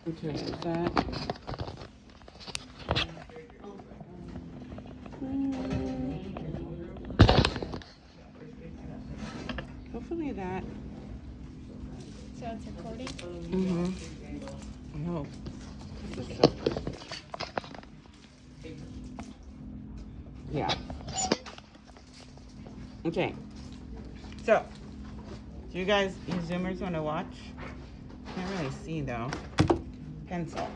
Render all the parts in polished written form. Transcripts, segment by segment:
Okay, so that. Hopefully that. So it's recording? Mm-hmm. I hope. Yeah. Okay. So, do you guys, you Zoomers, want to watch? Can't really see though. Pencil.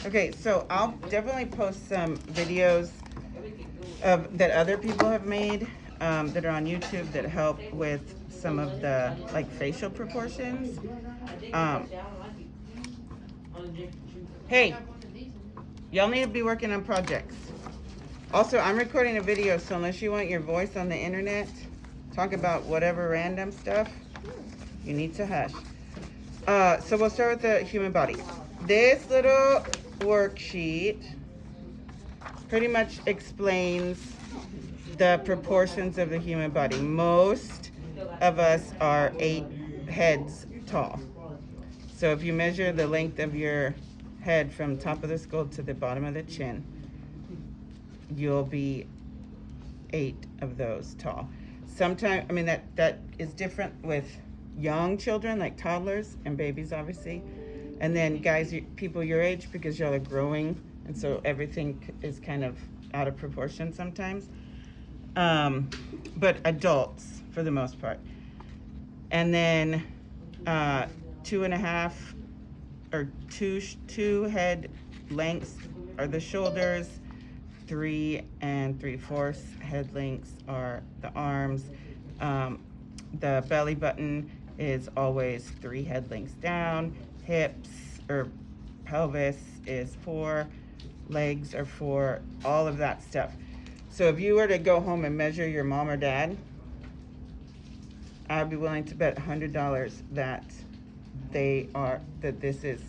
Okay, so I'll definitely post some videos of that other people have made that are on YouTube that help with some of the like facial proportions. Hey, y'all need to be working on projects. Also, I'm recording a video, so unless you want your voice on the internet, talk about whatever random stuff, you need to hush. So we'll start with the human body. This little worksheet pretty much explains the proportions of the human body. Most of us are 8 heads tall. So if you measure the length of your head from top of the skull to the bottom of the chin, you'll be 8 of those tall. Sometimes, I mean, that is different with young children, like toddlers and babies, obviously. And then guys, people your age, because y'all are growing, and so everything is kind of out of proportion sometimes. But adults, for the most part. And then 2.5 or two head lengths are the shoulders. 3 3/4 head lengths are the arms. The belly button is always 3 head lengths down. Hips or pelvis is 4. Legs are 4. All of that stuff. So if you were to go home and measure your mom or dad, I'd be willing to bet $100 that this is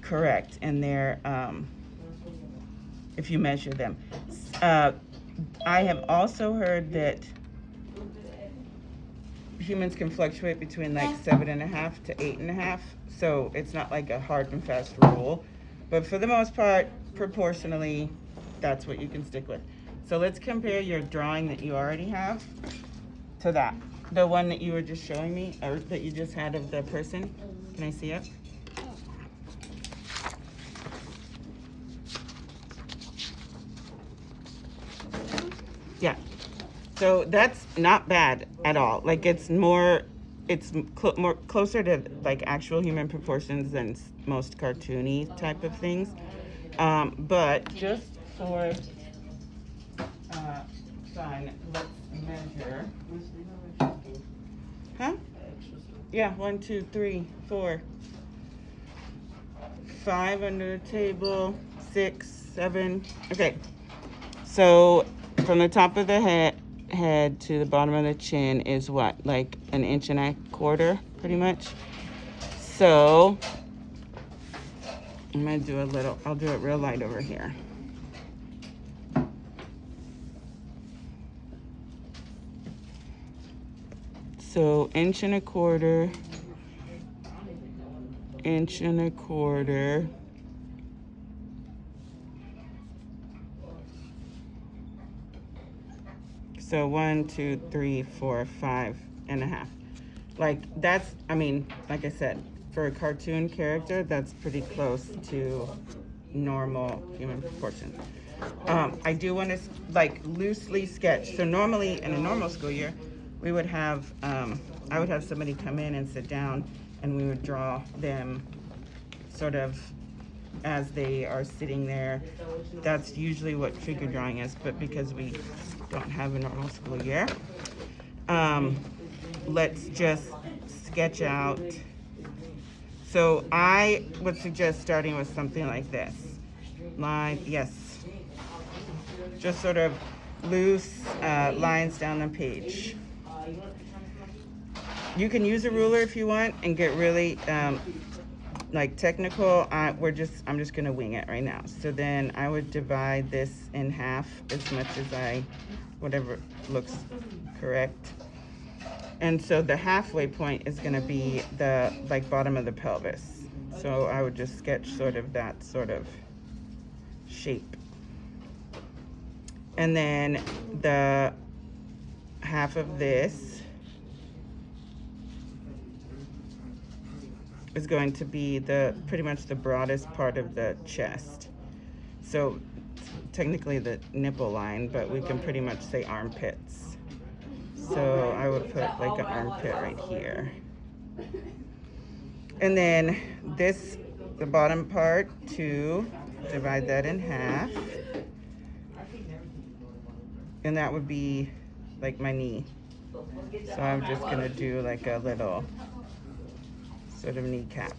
correct in their if you measure them. I have also heard that humans can fluctuate between like 7.5 to 8.5, so it's not like a hard and fast rule, but for the most part, proportionally, that's what you can stick with. So let's compare your drawing that you already have to that, the one that you were just showing me, or that you just had of the person. Can I see it? Yeah. So that's not bad at all. Like it's more closer to like actual human proportions than most cartoony type of things. But just for fun, let's measure. Huh? Yeah, 1, 2, 3, 4, 5 under the table, 6, 7. Okay. So from the top of the head to the bottom of the chin is what, like 1.25 inches, pretty much. So I'm gonna do I'll do it real light over here. So 1.25 inches. So 1, 2, 3, 4, 5.5. Like that's, I mean, like I said, for a cartoon character, that's pretty close to normal human proportions. I do want to like loosely sketch. So normally in a normal school year, we would have, I would have somebody come in and sit down, and we would draw them sort of as they are sitting there. That's usually what figure drawing is, but because we don't have a normal school year, let's just sketch out. So I would suggest starting with something like this. Line, yes. Just sort of loose lines down the page. You can use a ruler if you want and get really like technical, I'm just gonna wing it right now. So then I would divide this in half as much as whatever looks correct. And so the halfway point is gonna be the like bottom of the pelvis. So I would just sketch sort of that sort of shape. And then the half of this is going to be pretty much the broadest part of the chest. So technically the nipple line, but we can pretty much say armpits. So I would put like an armpit right here. And then the bottom part, divide that in half. And that would be like my knee. So I'm just gonna do like a little sort of kneecap.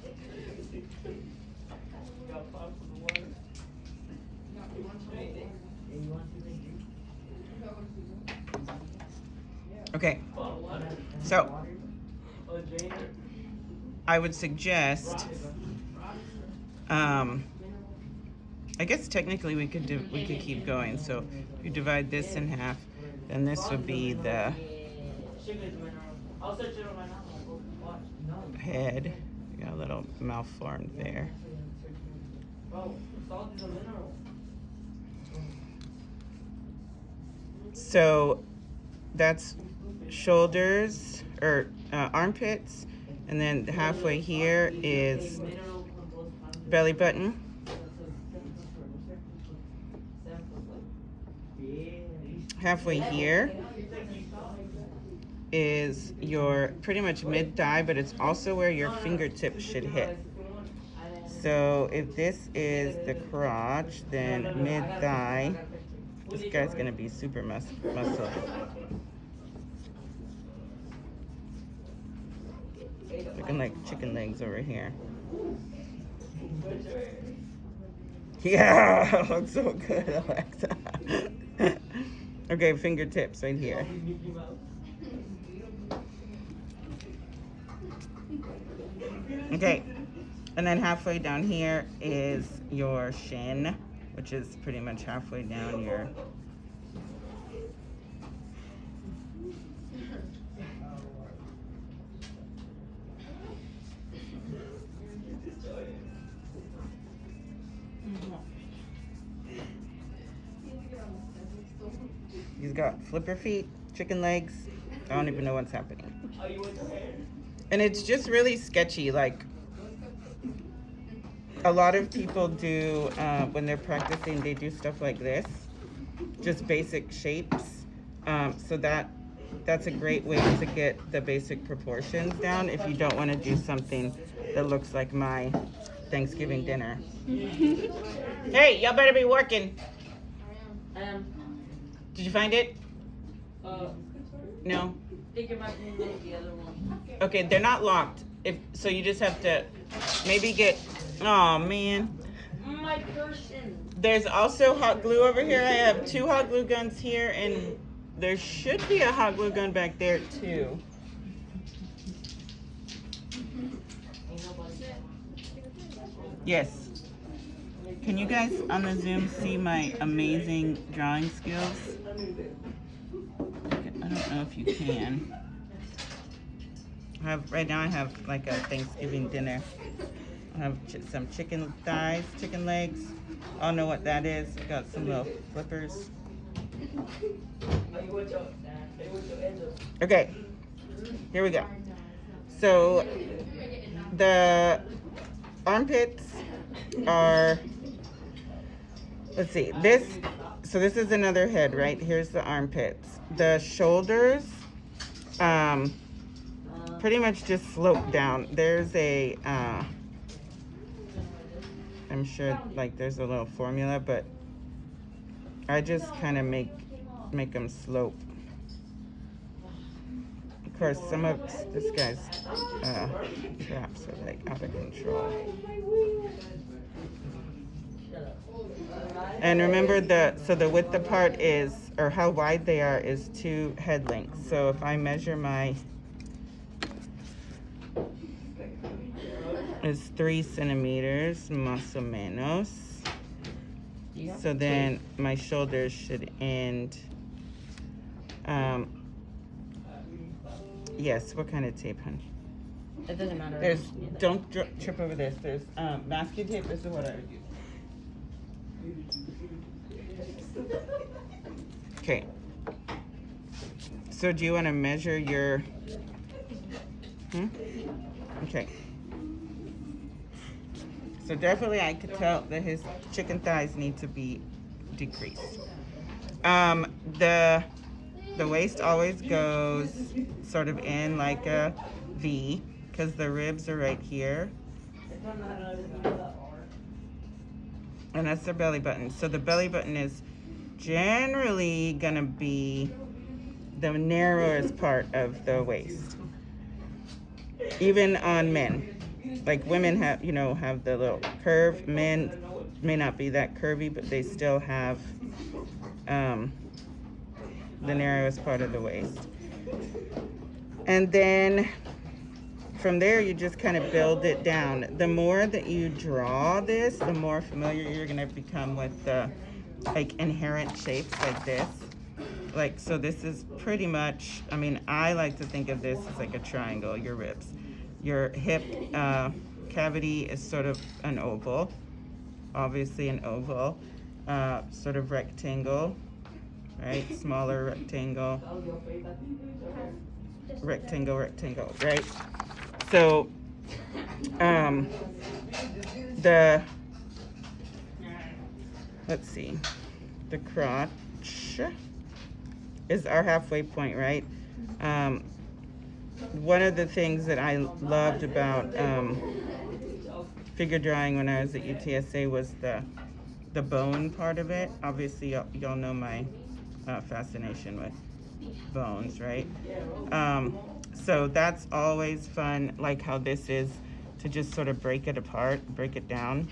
Okay, so I would suggest, I guess technically we could keep going. So if you divide this in half, then this would be the head. You got a little mouth formed there. So that's shoulders or armpits, and then halfway here is belly button. Halfway here is your pretty much mid-thigh, but it's also where your fingertips should hit. So if this is the crotch, then mid-thigh, this guy's gonna be super muscly. Looking like chicken legs over here. Yeah, looks so good, Alexa. Okay, fingertips right here. Okay, and then halfway down here is your shin, which is pretty much halfway down your He's got flipper feet, chicken legs. I don't even know what's happening. And it's just really sketchy. Like a lot of people do when they're practicing, they do stuff like this, just basic shapes. So that's a great way to get the basic proportions down if you don't want to do something that looks like my Thanksgiving dinner. Hey, y'all better be working. Did you find it? No. Okay, they're not locked. So you just have to maybe get. Oh man. My person. There's also hot glue over here. I have 2 hot glue guns here, and there should be a hot glue gun back there too. Yes. Can you guys on the Zoom see my amazing drawing skills? I don't know if you can. Right now I have like a Thanksgiving dinner. I have some chicken thighs, chicken legs. I don't know what that is. I got some little flippers. Okay, here we go. So the armpits are, let's see, this is another head, right? Here's the armpits. The shoulders pretty much just slope down. There's a I'm sure like there's a little formula, but I just kind of make them slope. Of course, some of this guy's traps are like out of control. And remember the width apart is, or how wide they are, is 2 head lengths. So if I measure my is 3 centimeters, más o menos. So then my shoulders should end, yes, what kind of tape, honey? It doesn't matter. There's, don't trip over this. There's masking tape. This is what I would use. Okay. So do you want to measure your, Okay. So definitely I could tell that his chicken thighs need to be decreased. The waist always goes sort of in like a V because the ribs are right here. And that's their belly button. So the belly button is generally gonna be the narrowest part of the waist. Even on men. Like women have, have the little curve. Men may not be that curvy, but they still have the narrowest part of the waist. And then from there, you just kind of build it down. The more that you draw this, the more familiar you're gonna become with the like inherent shapes like this. Like, so this is pretty much, I like to think of this as like a triangle, your ribs. Your hip cavity is sort of an oval, obviously an oval, sort of rectangle, right? Smaller rectangle, rectangle, rectangle, right? So, let's see, the crotch is our halfway point, right? One of the things that I loved about figure drawing when I was at UTSA was the bone part of it. Obviously, y'all know my fascination with bones, right? So that's always fun, like how this is, to just sort of break it apart, break it down,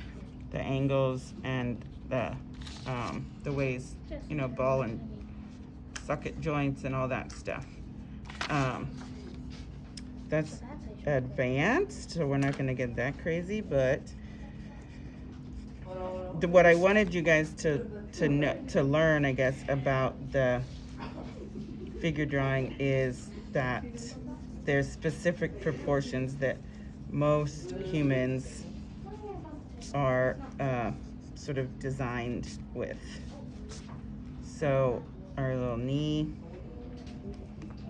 the angles and the ways, ball and socket joints and all that stuff. That's advanced, so we're not gonna get that crazy, but what I wanted you guys to learn, I guess, about the figure drawing is that there's specific proportions that most humans are sort of designed with. So our little knee,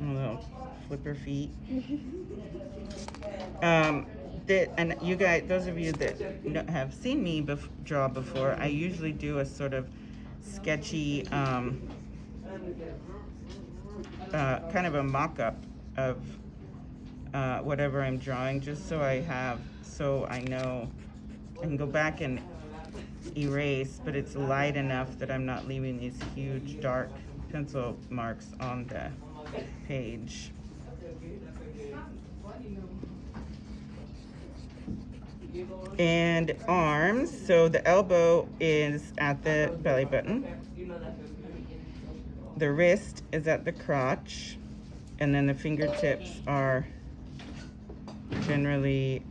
our little flipper feet. And you guys, those of you that have seen me draw before, I usually do a sort of sketchy, kind of a mock-up of whatever I'm drawing, just so I know I can go back and erase, but it's light enough that I'm not leaving these huge dark pencil marks on the page. And arms, so the elbow is at the belly button, the wrist is at the crotch, and then the fingertips are generally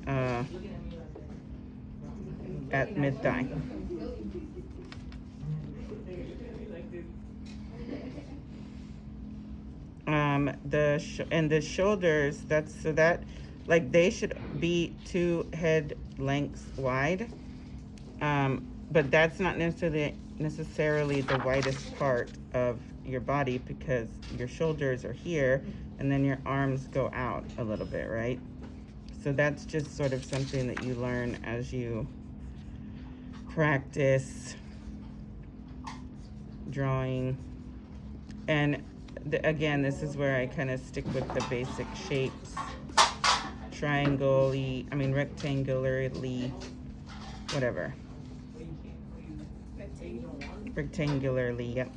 at mid-thigh. And the shoulders, like they should be 2 head lengths wide, but that's not necessarily the widest part of your body, because your shoulders are here and then your arms go out a little bit, right? So that's just sort of something that you learn as you practice drawing. And again, this is where I kind of stick with the basic shapes. Rectangularly, whatever. Rectangularly, yep.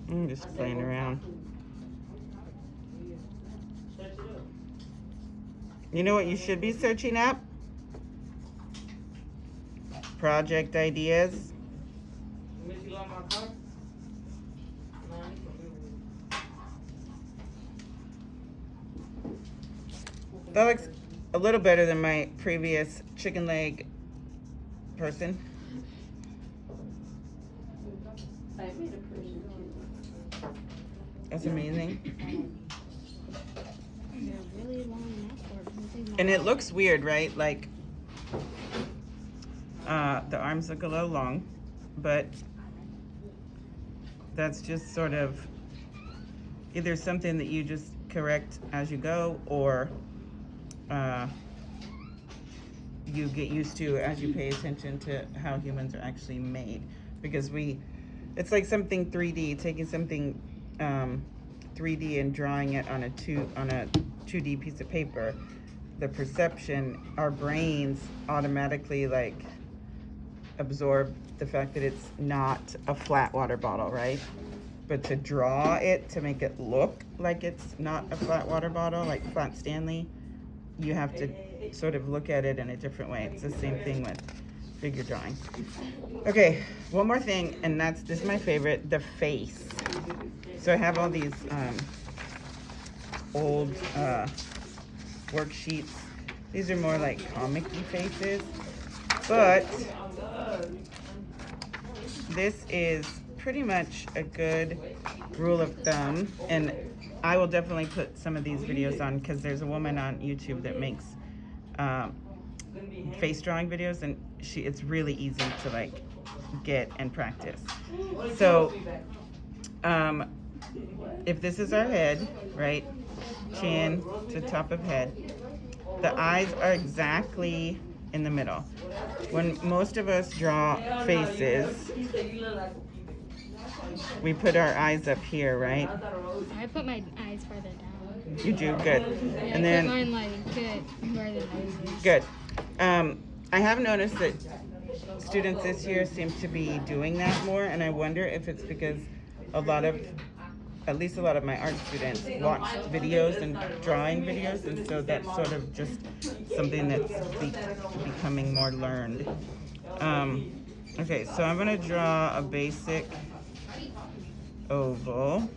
I'm just playing around. You know what you should be searching up? Project ideas. That looks a little better than my previous chicken leg person. That's amazing. They're really long neck. And it looks weird, right? Like, the arms look a little long, but that's just sort of either something that you just correct as you go, or you get used to as you pay attention to how humans are actually made. Because it's like something 3D, taking something 3D and drawing it on a 2D piece of paper. The perception, our brains automatically like absorb the fact that it's not a flat water bottle, right? But to draw it, to make it look like it's not a flat water bottle, like Flat Stanley, you have to sort of look at it in a different way. It's the same thing with figure drawing. Okay, one more thing, and this is my favorite, the face. So I have all these old worksheets. These are more like comic-y faces, but this is pretty much a good rule of thumb, and I will definitely put some of these videos on because there's a woman on YouTube that makes face drawing videos, and it's really easy to like get and practice. So if this is our head, right, chin to top of head, the eyes are exactly in the middle. When most of us draw faces, we put our eyes up here, right? I put my eyes further down. You do? Good. Yeah, And then, I put mine like good where the nose is. good. I have noticed that students this year seem to be doing that more, and I wonder if it's because at least a lot of my art students watch videos and drawing videos, and so that's sort of just something that's becoming more learned. Okay, so I'm gonna draw a basic oval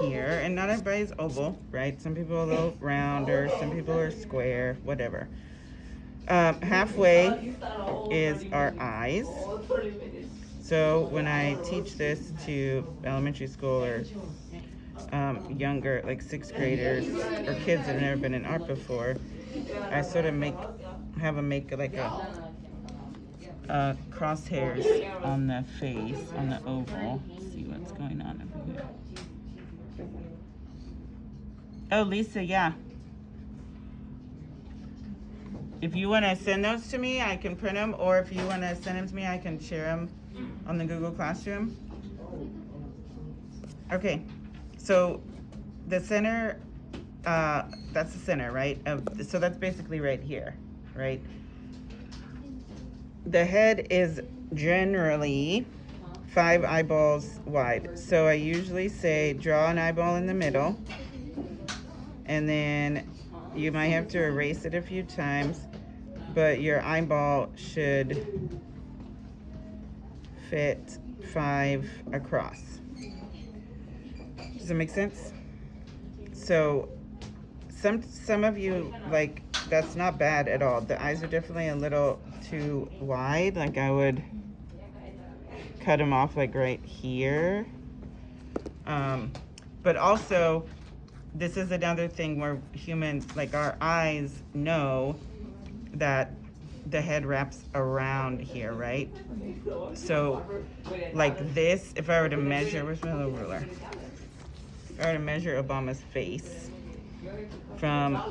here, and not everybody's oval, right? Some people are a little rounder, some people are square, whatever. Halfway is our eyes. So when I teach this to elementary school or younger, like 6th graders or kids that have never been in art before, I sort of have them make like a crosshairs on the face, on the oval. Let's see what's going on over here. Oh, Lisa, yeah. If you want to send those to me, I can print them, or if you want to send them to me, I can share them on the Google Classroom. Okay, so the center, that's the center, right? So that's basically right here, right? The head is generally 5 eyeballs wide. So I usually say draw an eyeball in the middle, and then you might have to erase it a few times, but your eyeball should fit 5 across. Does that make sense? So some of you, like, that's not bad at all. The eyes are definitely a little too wide. Like, I would cut them off like right here. But also, this is another thing where humans, like our eyes, know that the head wraps around here, right? So like this, if I were to measure, where's my little ruler? If I were to measure Obama's face from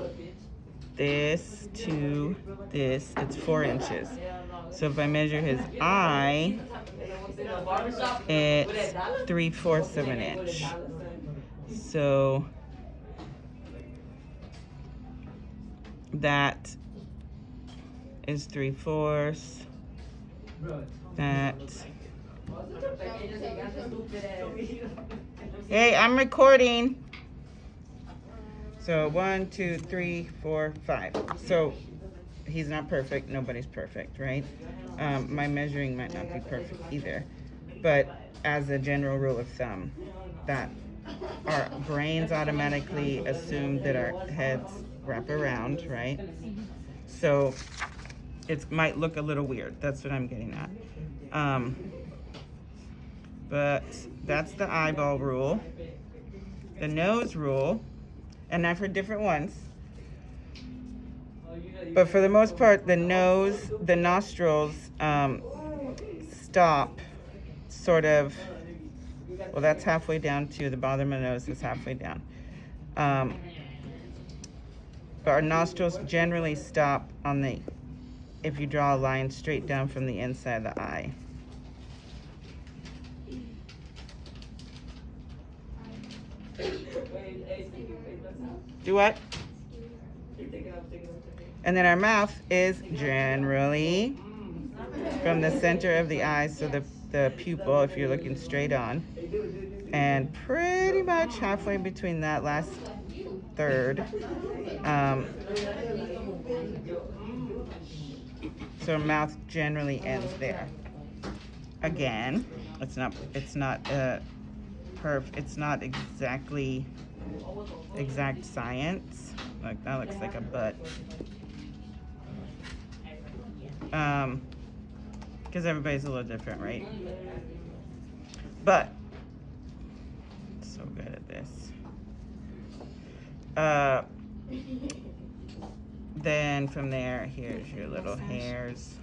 this to this, it's 4 inches. So if I measure his eye, it's 3/4 of an inch. So that is 3/4. That. Hey, I'm recording. So 1, 2, 3, 4, 5. So he's not perfect. Nobody's perfect, right? My measuring might not be perfect either. But as a general rule of thumb, that our brains automatically assume that our heads wrap around, right? So it might look a little weird. That's what I'm getting at. But that's the eyeball rule. The nose rule, and I've heard different ones. But for the most part, the nose, the nostrils stop sort of, well, that's halfway down too. The bottom of the nose is halfway down. But our nostrils generally stop on the, if you draw a line straight down from the inside of the eye. Do what? And then our mouth is generally from the center of the eye, so the pupil, if you're looking straight on, and pretty much halfway between that last third. So mouth generally ends there. Again, it's not exactly exact science. Like that looks like a butt. Because everybody's a little different, right? But so good at this. Then from there, here's your little hairs.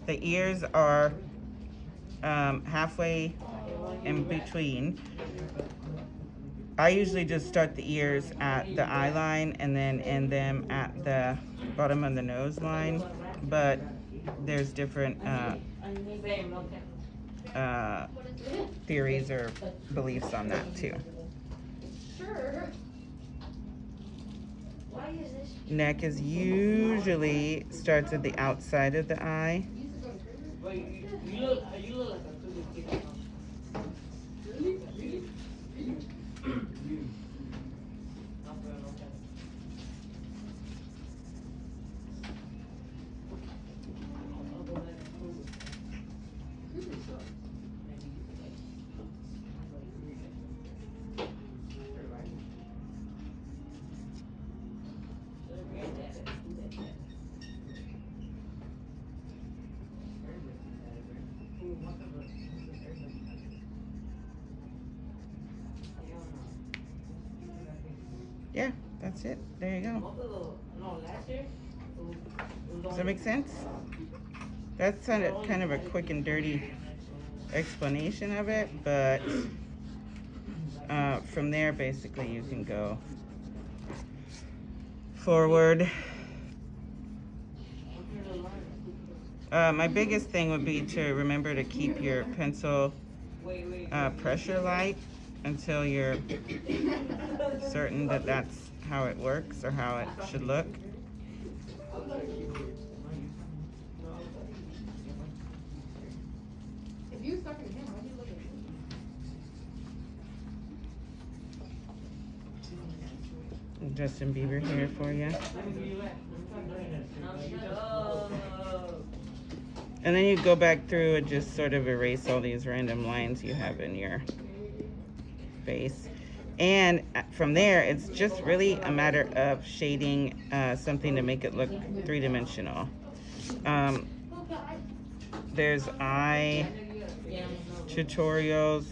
The ears are halfway in between. I usually just start the ears at the eye line and then end them at the bottom of the nose line, but there's different theories or beliefs on that too. Neck is usually starts at the outside of the eye. Yeah, that's it. There you go. Does that make sense? That's kind of a quick and dirty explanation of it, but from there, basically, you can go forward. My biggest thing would be to remember to keep your pencil pressure light until you're certain that that's how it works or how it should look. If you suck at him, why do you look at me? Justin Bieber here for you. And then you go back through and just sort of erase all these random lines you have in your face. And from there, it's just really a matter of shading something to make it look three-dimensional. There's eye tutorials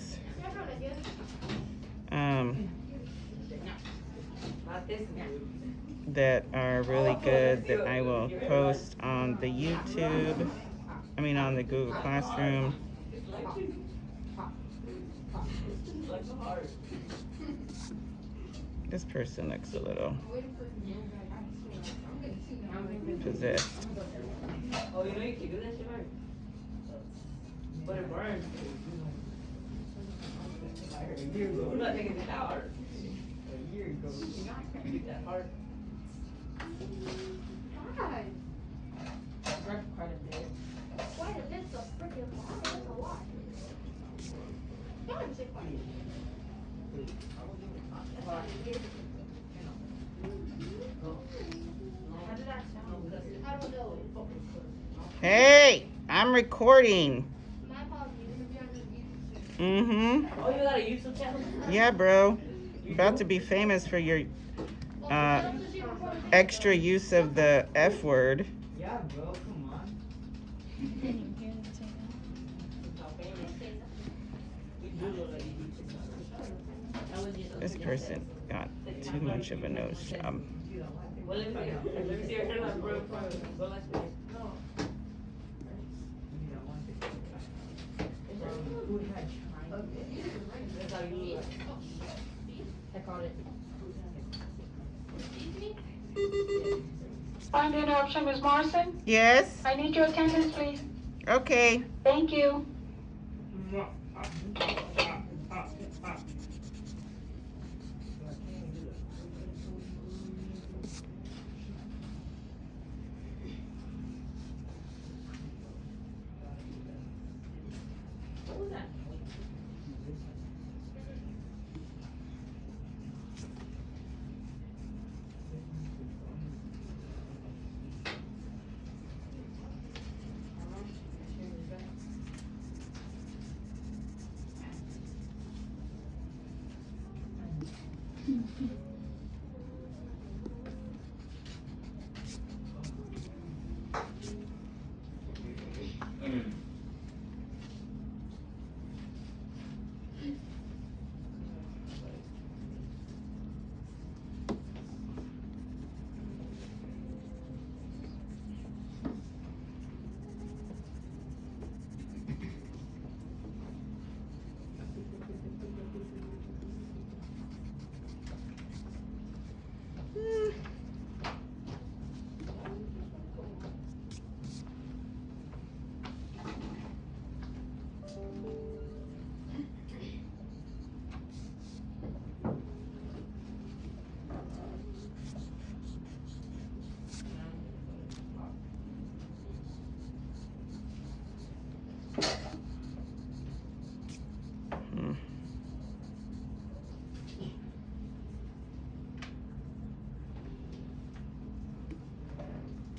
that are really good that I will post on the YouTube, on the Google Classroom. This person looks a little possessed. Oh, you know you can do that shit, right? But it burns. We're not taking it out. A year ago. You're not gonna get that hard. God, Burnt quite a bit. why is this so freaking long? That's a lot. God, I'm sick of it. I don't know. Hey, I'm recording. My apologies. We're gonna be on the Mm-hmm. Oh, you got a YouTube channel? Yeah, bro. About to be famous for your extra use of the F word. Yeah, bro, come on. I didn't even hear them say that. This person got too much of a nose job. Well, let me see your hairline, bro. Go like this. That's how you look. I caught it. Pardon the interruption, Ms. Morrison. Yes? I need your attendance, please. Okay. Thank you. What was that?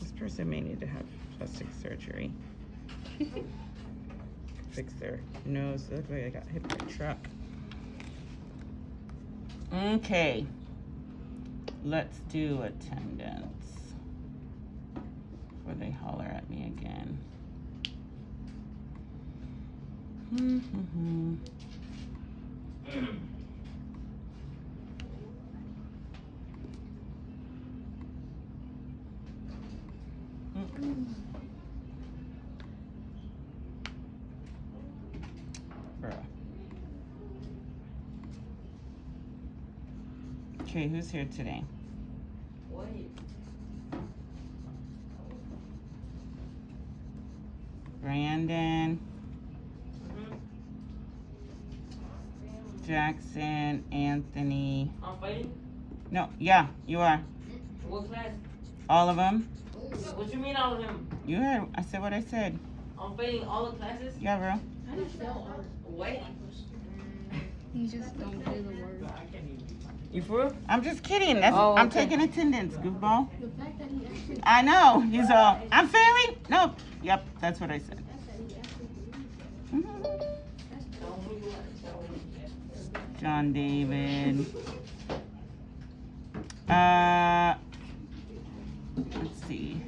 This person may need to have plastic surgery. Fix their nose. Look like I got hit by a truck. Okay. Let's do attendance before they holler at me again. Bruh. Okay, who's here today? Wait. Brandon, Jackson, Anthony. I'm fighting? No, yeah, you are. What class? All of them. What you mean all of them? You heard. I said what I said. I'm failing all the classes? Yeah, bro. Wait. You just don't do the word. You for real? I'm just kidding. That's, Oh, I'm okay. taking attendance, goofball. The fact that he actually I know. He's all. I'm failing. No. Yep, that's what I said. Mhm. John David. Let's see.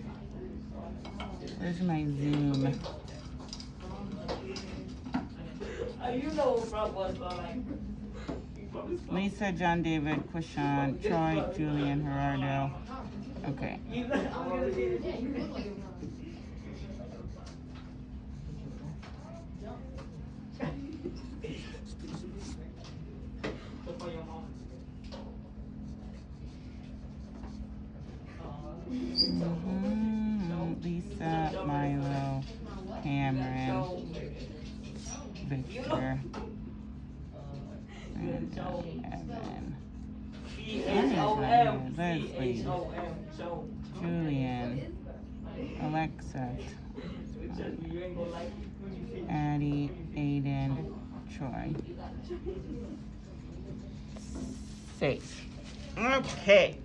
Where's my Zoom? You know what Rob was like. Lisa, John David, Quishan, Troy, Julian, Gerardo. Okay. You know, I'm gonna get it. yeah, you look like a Lisa, Milo, Cameron, Victor, Brandon, Evan, Leslie, Julian, Alexa, Addie, Aiden, Troy. Save. Okay.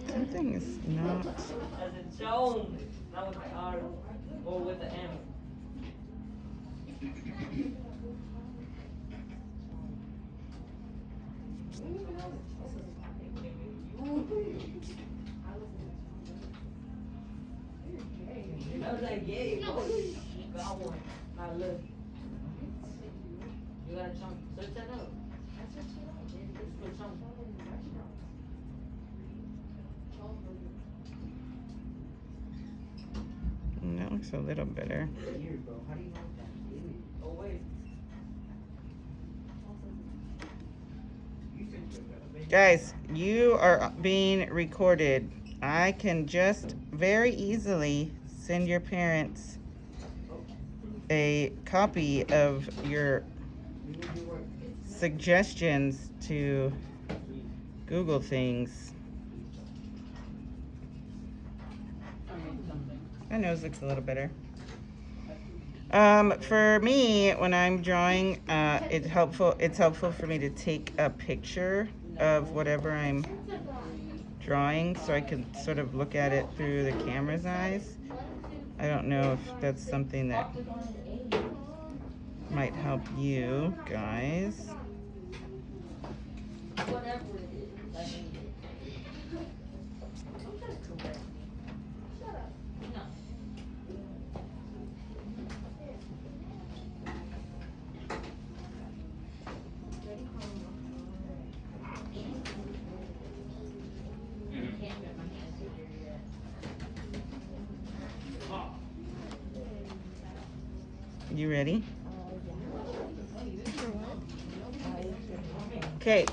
Something is not. As in Joan, not with the R or with the M. I was like, yeah, you got one. Now look. You got a chunk. Search that up. Just put chunk. That looks a little better. Oh, wait. Guys, you are being recorded. I can just very easily send your parents a copy of your suggestions to Google things. My nose looks a little better. For me, when I'm drawing, it's helpful for me to take a picture of whatever I'm drawing so I can sort of look at it through the camera's eyes. I don't know if that's something that might help you guys. Whatever it is, I need it. You ready? Okay,